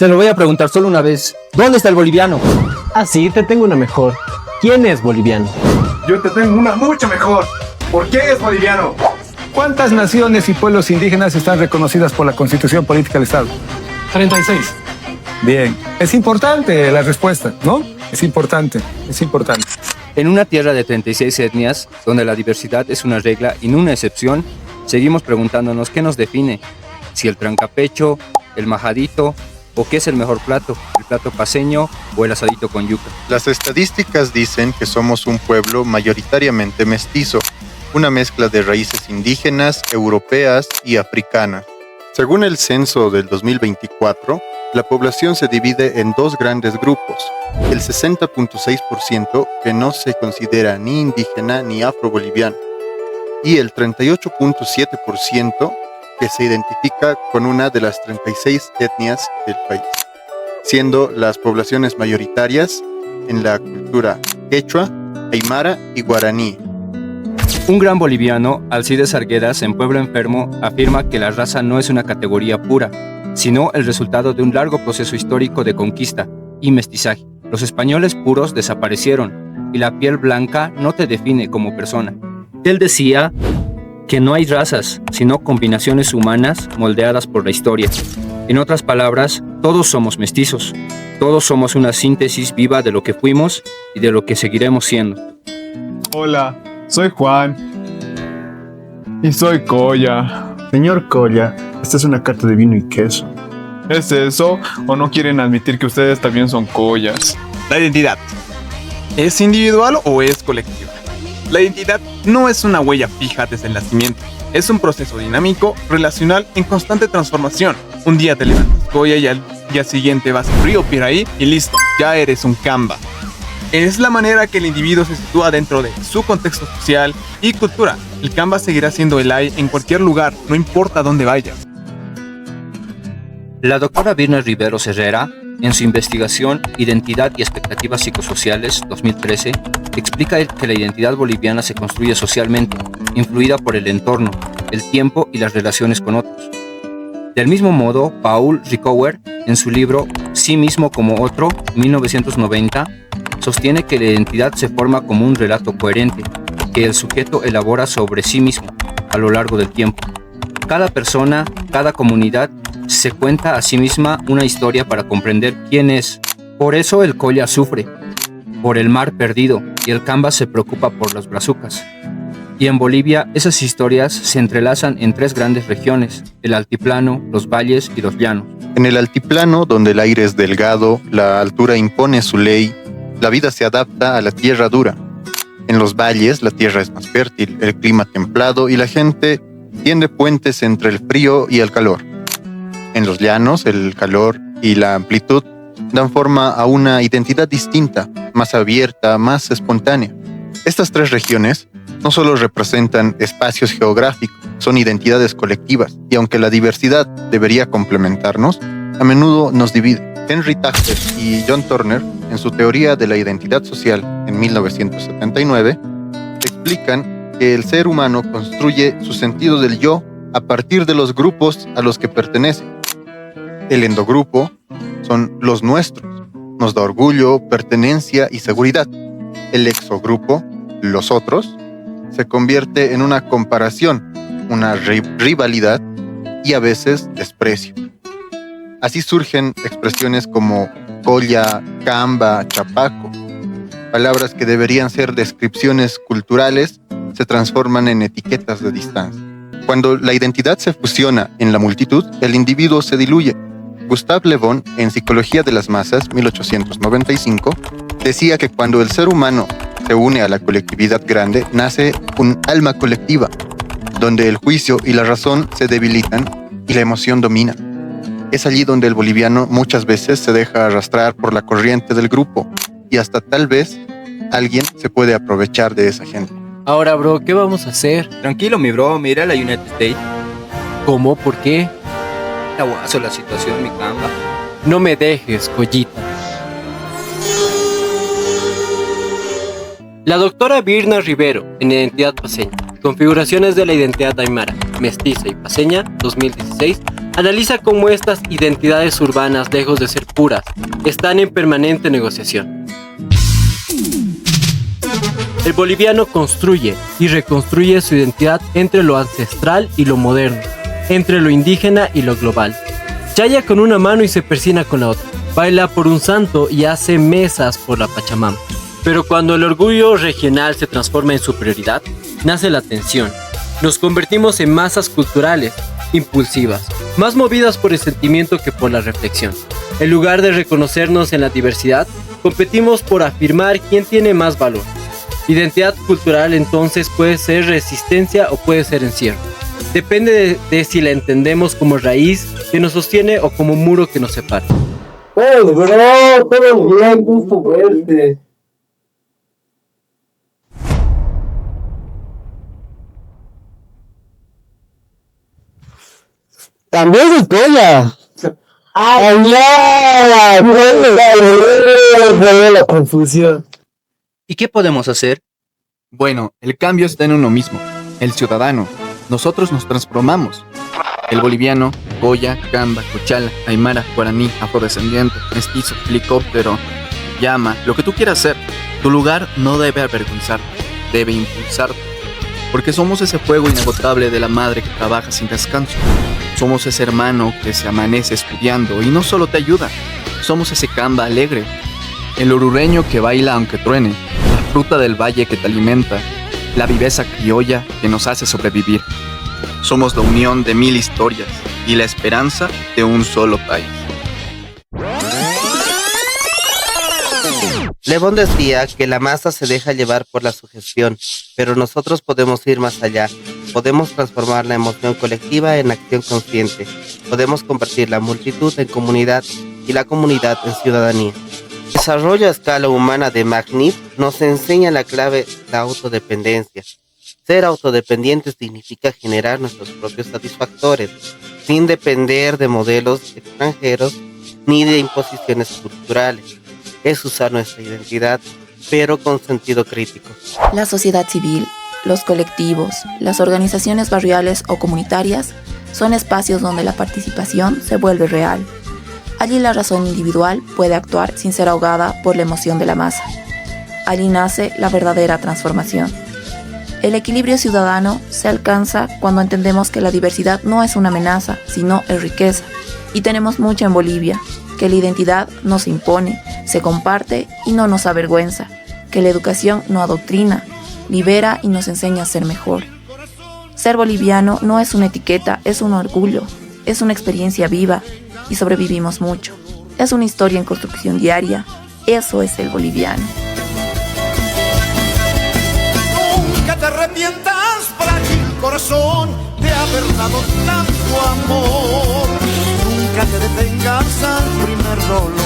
Te lo voy a preguntar solo una vez. ¿Dónde está el boliviano? Ah, sí, te tengo una mejor. ¿Quién es boliviano? Yo te tengo una mucho mejor. ¿Por qué es boliviano? ¿Cuántas naciones y pueblos indígenas están reconocidas por la Constitución Política del Estado? 36. Bien. Es importante la respuesta, ¿no? Es importante. En una tierra de 36 etnias, donde la diversidad es una regla y no una excepción, seguimos preguntándonos qué nos define. Si el trancapecho, el majadito, o qué es el mejor plato, el plato paceño o el asadito con yuca. Las estadísticas dicen que somos un pueblo mayoritariamente mestizo, una mezcla de raíces indígenas, europeas y africanas. Según el censo del 2024, la población se divide en dos grandes grupos, el 60.6% que no se considera ni indígena ni afroboliviano, y el 38.7% que se identifica con una de las 36 etnias del país, siendo las poblaciones mayoritarias en la cultura quechua, aymara y guaraní. Un gran boliviano, Alcides Arguedas, en Pueblo Enfermo, afirma que la raza no es una categoría pura, sino el resultado de un largo proceso histórico de conquista y mestizaje. Los españoles puros desaparecieron y la piel blanca no te define como persona. Él decía que no hay razas, sino combinaciones humanas moldeadas por la historia. En otras palabras, todos somos mestizos. Todos somos una síntesis viva de lo que fuimos y de lo que seguiremos siendo. Hola, soy Juan. Y soy Colla. Señor Colla, esta es una carta de vino y queso. ¿Es eso o no quieren admitir que ustedes también son collas? La identidad. ¿Es individual o es colectiva? La identidad no es una huella fija desde el nacimiento. Es un proceso dinámico, relacional, en constante transformación. Un día te levantas Colla y al día siguiente vas a Río Piraí y listo, ya eres un Camba. Es la manera que el individuo se sitúa dentro de su contexto social y cultura. El Camba seguirá siendo el AI en cualquier lugar, no importa dónde vaya. La doctora Birna Riveros Herrera, en su investigación Identidad y Expectativas Psicosociales 2013, explica que la identidad boliviana se construye socialmente, influida por el entorno, el tiempo y las relaciones con otros. Del mismo modo, Paul Ricoeur, en su libro Sí mismo como otro, 1990, sostiene que la identidad se forma como un relato coherente, que el sujeto elabora sobre sí mismo a lo largo del tiempo. Cada persona, cada comunidad, se cuenta a sí misma una historia para comprender quién es. Por eso el Colla sufre, por el mar perdido, y el Camba se preocupa por los brazucas. Y en Bolivia esas historias se entrelazan en tres grandes regiones, el altiplano, los valles y los llanos. En el altiplano, donde el aire es delgado, la altura impone su ley, la vida se adapta a la tierra dura. En los valles, la tierra es más fértil, el clima templado y la gente tiende puentes entre el frío y el calor. En los llanos, el calor y la amplitud dan forma a una identidad distinta, más abierta, más espontánea. Estas tres regiones no solo representan espacios geográficos, son identidades colectivas, y aunque la diversidad debería complementarnos, a menudo nos divide. Henry Tasker y John Turner, en su teoría de la identidad social en 1979, explican que el ser humano construye su sentido del yo a partir de los grupos a los que pertenece. El endogrupo son los nuestros, nos da orgullo, pertenencia y seguridad. El exogrupo, los otros, se convierte en una comparación, una rivalidad y a veces desprecio. Así surgen expresiones como colla, camba, chapaco. Palabras que deberían ser descripciones culturales se transforman en etiquetas de distancia. Cuando la identidad se fusiona en la multitud, el individuo se diluye. Gustave Le Bon, en Psicología de las Masas, 1895, decía que cuando el ser humano se une a la colectividad grande, nace un alma colectiva, donde el juicio y la razón se debilitan y la emoción domina. Es allí donde el boliviano muchas veces se deja arrastrar por la corriente del grupo y hasta tal vez alguien se puede aprovechar de esa gente. Ahora, bro, ¿qué vamos a hacer? Tranquilo, mi bro, mira la United States. ¿Cómo? ¿Por qué? Está guaso la situación, mi Camba. No me dejes, Collita. La doctora Birna Rivero, en Identidad Paceña, Configuraciones de la Identidad Aymara, Mestiza y Paceña, 2016, Analiza cómo estas identidades urbanas, lejos de ser puras, están en permanente negociación. El boliviano construye y reconstruye su identidad entre lo ancestral y lo moderno, entre lo indígena y lo global. Chaya con una mano y se persina con la otra. Baila por un santo y hace mesas por la Pachamama. Pero cuando el orgullo regional se transforma en superioridad, nace la tensión. Nos convertimos en masas culturales, impulsivas, más movidas por el sentimiento que por la reflexión. En lugar de reconocernos en la diversidad, competimos por afirmar quién tiene más valor. Identidad cultural entonces puede ser resistencia o puede ser encierro. Depende de si la entendemos como raíz que nos sostiene o como muro que nos separa. ¡Oh, bro! Todo bien, gusto verte. También es tuya. ¡Ay, no! La confusión. ¿Y qué podemos hacer? Bueno, el cambio está en uno mismo, el ciudadano. Nosotros nos transformamos. El boliviano, Goya, Camba, Cochala, Aymara, Guaraní, afrodescendiente, mestizo, helicóptero, llama, lo que tú quieras ser. Tu lugar no debe avergonzarte, debe impulsarte. Porque somos ese fuego inagotable de la madre que trabaja sin descanso. Somos ese hermano que se amanece estudiando y no solo te ayuda. Somos ese Camba alegre, el orureño que baila aunque truene, la fruta del valle que te alimenta, la viveza criolla que nos hace sobrevivir. Somos la unión de 1000 historias y la esperanza de un solo país. Le Bon decía que la masa se deja llevar por la sugestión, pero nosotros podemos ir más allá. Podemos transformar la emoción colectiva en acción consciente. Podemos convertir la multitud en comunidad y la comunidad en ciudadanía. El desarrollo a escala humana de Magnif nos enseña la clave de la autodependencia. Ser autodependiente significa generar nuestros propios satisfactores, sin depender de modelos extranjeros ni de imposiciones culturales. Es usar nuestra identidad, pero con sentido crítico. La sociedad civil, los colectivos, las organizaciones barriales o comunitarias son espacios donde la participación se vuelve real. Allí la razón individual puede actuar sin ser ahogada por la emoción de la masa. Allí nace la verdadera transformación. El equilibrio ciudadano se alcanza cuando entendemos que la diversidad no es una amenaza, sino es riqueza. Y tenemos mucha en Bolivia, que la identidad no se impone, se comparte y no nos avergüenza, que la educación no adoctrina, libera y nos enseña a ser mejor. Ser boliviano no es una etiqueta, es un orgullo, es una experiencia viva y sobrevivimos mucho. Es una historia en construcción diaria, eso es el boliviano. Nunca te arrepientas, frágil corazón, de haber dado tanto amor. Nunca te detengas al primer dolor.